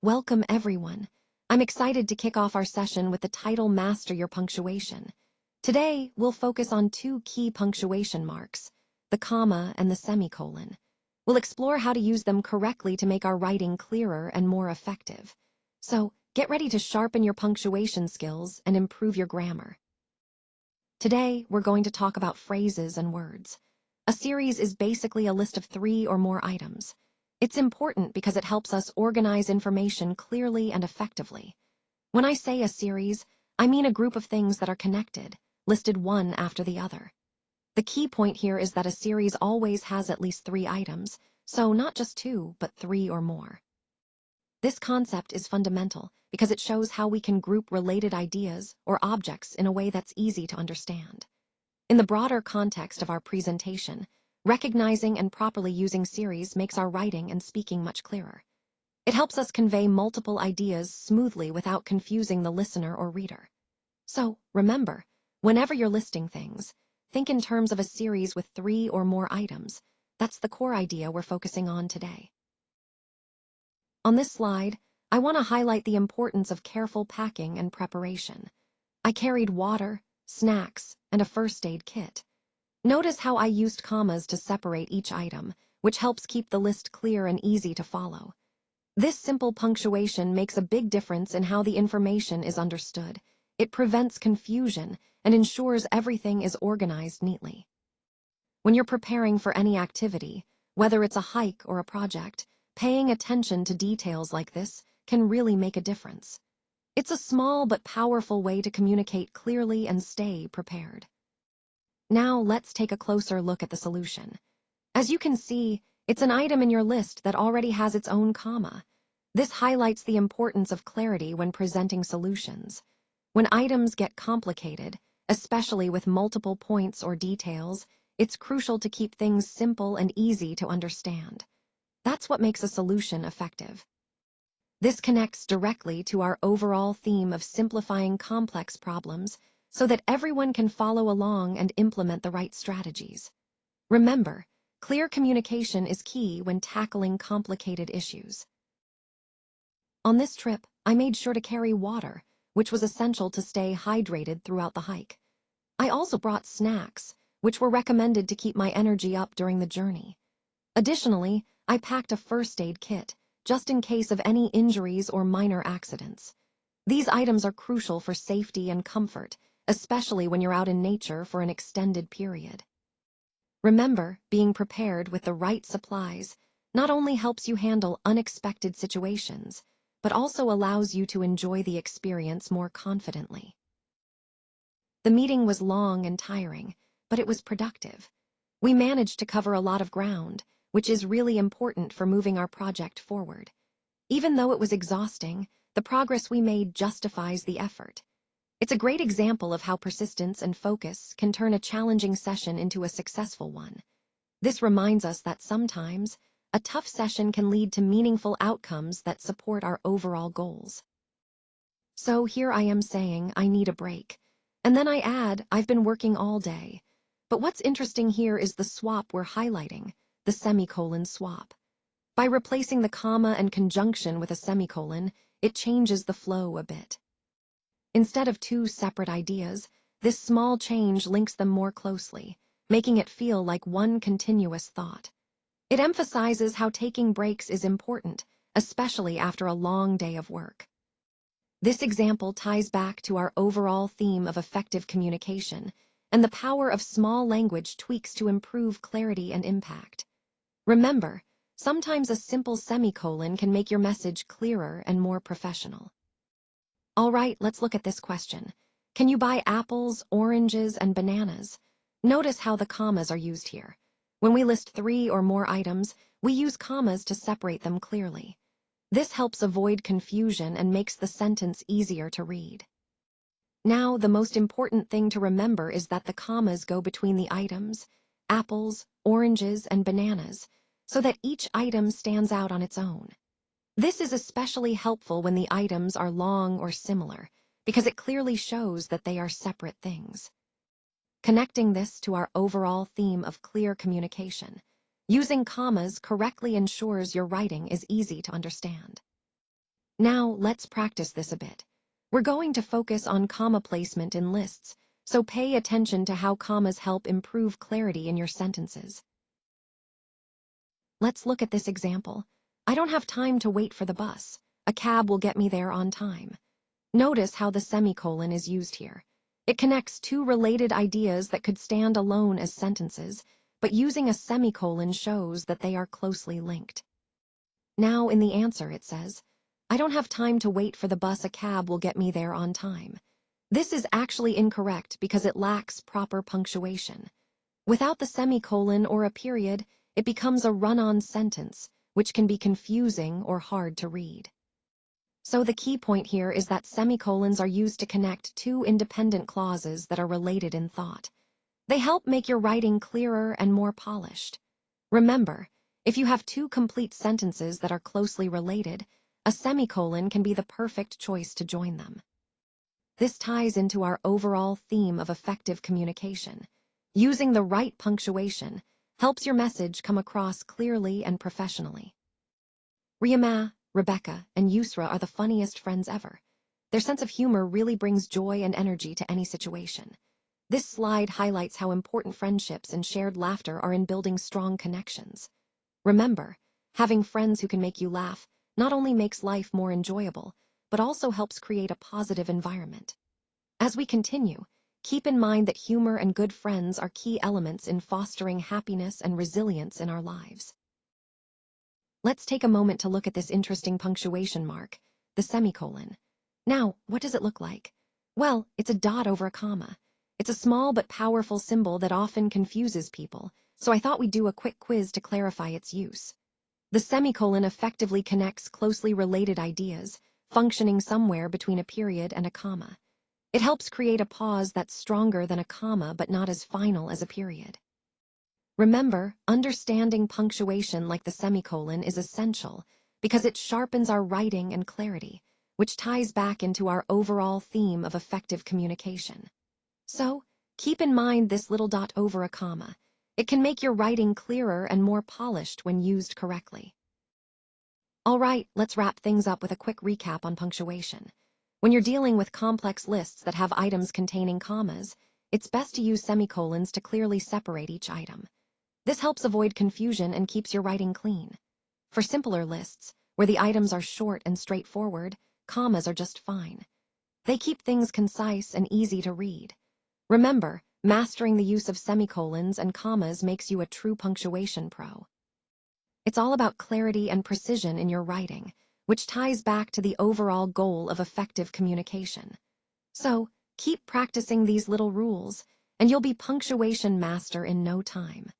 Welcome, everyone. I'm excited to kick off our session with the title Master Your Punctuation. Today, we'll focus on two key punctuation marks, the comma and the semicolon. We'll explore how to use them correctly to make our writing clearer and more effective. So, get ready to sharpen your punctuation skills and improve your grammar. Today, we're going to talk about phrases and words. A series is basically a list of 3 or more items. It's important because it helps us organize information clearly and effectively. When I say a series, I mean a group of things that are connected, listed one after the other. The key point here is that a series always has at least 3 items, so not just 2, but 3 or more. This concept is fundamental because it shows how we can group related ideas or objects in a way that's easy to understand. In the broader context of our presentation, recognizing and properly using series makes our writing and speaking much clearer. It helps us convey multiple ideas smoothly without confusing the listener or reader. So, remember, whenever you're listing things, think in terms of a series with 3 or more items. That's the core idea we're focusing on today. On this slide, I want to highlight the importance of careful packing and preparation. I carried water, snacks, and a first aid kit. Notice how I used commas to separate each item, which helps keep the list clear and easy to follow. This simple punctuation makes a big difference in how the information is understood. It prevents confusion and ensures everything is organized neatly. When you're preparing for any activity, whether it's a hike or a project, paying attention to details like this can really make a difference. It's a small but powerful way to communicate clearly and stay prepared. Now let's take a closer look at the solution. As you can see, it's an item in your list that already has its own comma. This highlights the importance of clarity when presenting solutions. When items get complicated, especially with multiple points or details, it's crucial to keep things simple and easy to understand. That's what makes a solution effective. This connects directly to our overall theme of simplifying complex problems so that everyone can follow along and implement the right strategies. Remember, clear communication is key when tackling complicated issues. On this trip, I made sure to carry water, which was essential to stay hydrated throughout the hike. I also brought snacks, which were recommended to keep my energy up during the journey. Additionally, I packed a first aid kit, just in case of any injuries or minor accidents. These items are crucial for safety and comfort, especially when you're out in nature for an extended period. Remember, being prepared with the right supplies not only helps you handle unexpected situations, but also allows you to enjoy the experience more confidently. The meeting was long and tiring, but it was productive. We managed to cover a lot of ground, which is really important for moving our project forward. Even though it was exhausting, the progress we made justifies the effort. It's a great example of how persistence and focus can turn a challenging session into a successful one. This reminds us that sometimes, a tough session can lead to meaningful outcomes that support our overall goals. So here I am saying I need a break, and then I add I've been working all day. But what's interesting here is the swap we're highlighting, the semicolon swap. By replacing the comma and conjunction with a semicolon, it changes the flow a bit. Instead of 2 separate ideas, this small change links them more closely, making it feel like one continuous thought. It emphasizes how taking breaks is important, especially after a long day of work. This example ties back to our overall theme of effective communication and the power of small language tweaks to improve clarity and impact. Remember, sometimes a simple semicolon can make your message clearer and more professional. All right, let's look at this question. Can you buy apples, oranges, and bananas? Notice how the commas are used here. When we list 3 or more items, we use commas to separate them clearly. This helps avoid confusion and makes the sentence easier to read. Now, the most important thing to remember is that the commas go between the items, apples, oranges, and bananas, so that each item stands out on its own. This is especially helpful when the items are long or similar, because it clearly shows that they are separate things. Connecting this to our overall theme of clear communication, using commas correctly ensures your writing is easy to understand. Now, let's practice this a bit. We're going to focus on comma placement in lists, so pay attention to how commas help improve clarity in your sentences. Let's look at this example. I don't have time to wait for the bus. A cab will get me there on time. Notice how the semicolon is used here. It connects two related ideas that could stand alone as sentences, but using a semicolon shows that they are closely linked. Now, in the answer, it says, I don't have time to wait for the bus. A cab will get me there on time. This is actually incorrect because it lacks proper punctuation. Without the semicolon or a period, it becomes a run-on sentence, which can be confusing or hard to read. So the key point here is that semicolons are used to connect two independent clauses that are related in thought. They help make your writing clearer and more polished. Remember, if you have two complete sentences that are closely related, a semicolon can be the perfect choice to join them. This ties into our overall theme of effective communication. Using the right punctuation helps your message come across clearly and professionally. Riyama, Rebecca, and Yusra are the funniest friends ever. Their sense of humor really brings joy and energy to any situation. This slide highlights how important friendships and shared laughter are in building strong connections. Remember, having friends who can make you laugh not only makes life more enjoyable, but also helps create a positive environment. As we continue, keep in mind that humor and good friends are key elements in fostering happiness and resilience in our lives. Let's take a moment to look at this interesting punctuation mark, the semicolon. Now, what does it look like? Well, it's a dot over a comma. It's a small but powerful symbol that often confuses people, so I thought we'd do a quick quiz to clarify its use. The semicolon effectively connects closely related ideas, functioning somewhere between a period and a comma. It helps create a pause that's stronger than a comma but not as final as a period. Remember, understanding punctuation like the semicolon is essential because it sharpens our writing and clarity, which ties back into our overall theme of effective communication. So, keep in mind this little dot over a comma. It can make your writing clearer and more polished when used correctly. All right, let's wrap things up with a quick recap on punctuation. When you're dealing with complex lists that have items containing commas, it's best to use semicolons to clearly separate each item. This helps avoid confusion and keeps your writing clean. For simpler lists, where the items are short and straightforward, commas are just fine. They keep things concise and easy to read. Remember, mastering the use of semicolons and commas makes you a true punctuation pro. It's all about clarity and precision in your writing, which ties back to the overall goal of effective communication. So, keep practicing these little rules, and you'll be punctuation master in no time.